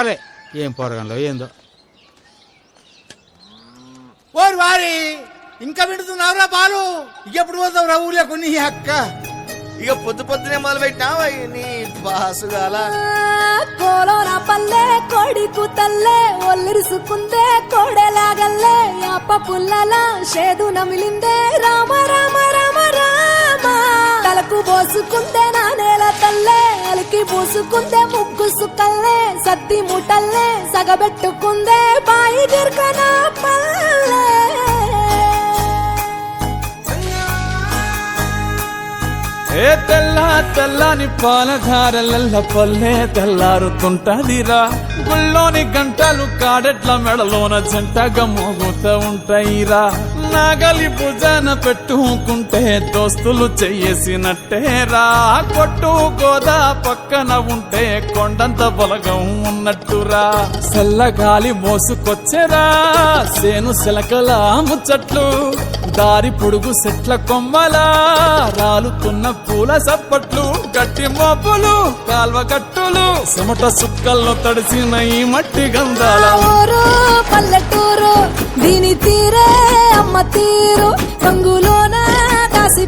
కొట్టాలి. ఏం పోరగంలో ఏందో. ఓరు వారి ఇంకా వింటున్నావురా బాలు? ఎప్పుడు పోతావు రా ఊళ్ళో కొన్ని అక్క? ఇక పొద్దు పొద్దునే మొదలు పెట్టినావా నీ బాసుగాల? కోలోన పల్లె కొడికు తల్లే ఒల్లిరుసుకుందే కోడెలాగల్లే యాప పుల్లల షేదు నమిలిందే రామ రామ రామ రామ తలకు పోసుకుందే నా నేల తల్లే అలికి పూసుకుందే ముగ్గు సుక్కల్లే సద్ది ముటల్లే సగబెట్టుకుందే బాయి గిర్కన పల్లె. ఏ తెల్ల తెల్లని పాలధారలల్ల పల్లె తెల్లారుతుంటదిరా. గుళ్ళోని గంటలు కాడెట్ల మెడలోన జంటగా మోగుతూ ఉంటాయిరా. నాగలి భుజాన పెట్టుకుంటే దోస్తులు చెయ్యేసినట్టేరా. కొట్టు గోదా పక్కన ఉంటే కొండంత బలగం ఉన్నట్టురా. చల్లగాలి మోసుకొచ్చెరా సేను శిలకల ముచ్చట్లు. దారి పొడుగు చెట్ల కొమ్మలా రాలుతున్న పూల సప్పట్లు. గట్టి మోపులు కాల్వ గట్టులు చెమట సుక్కల్లో తడిసిన ఈ మట్టి గంధాల ఊరు పల్లెటూరు దీని తీరే అమ్మ తీరు రంగులోన దాసి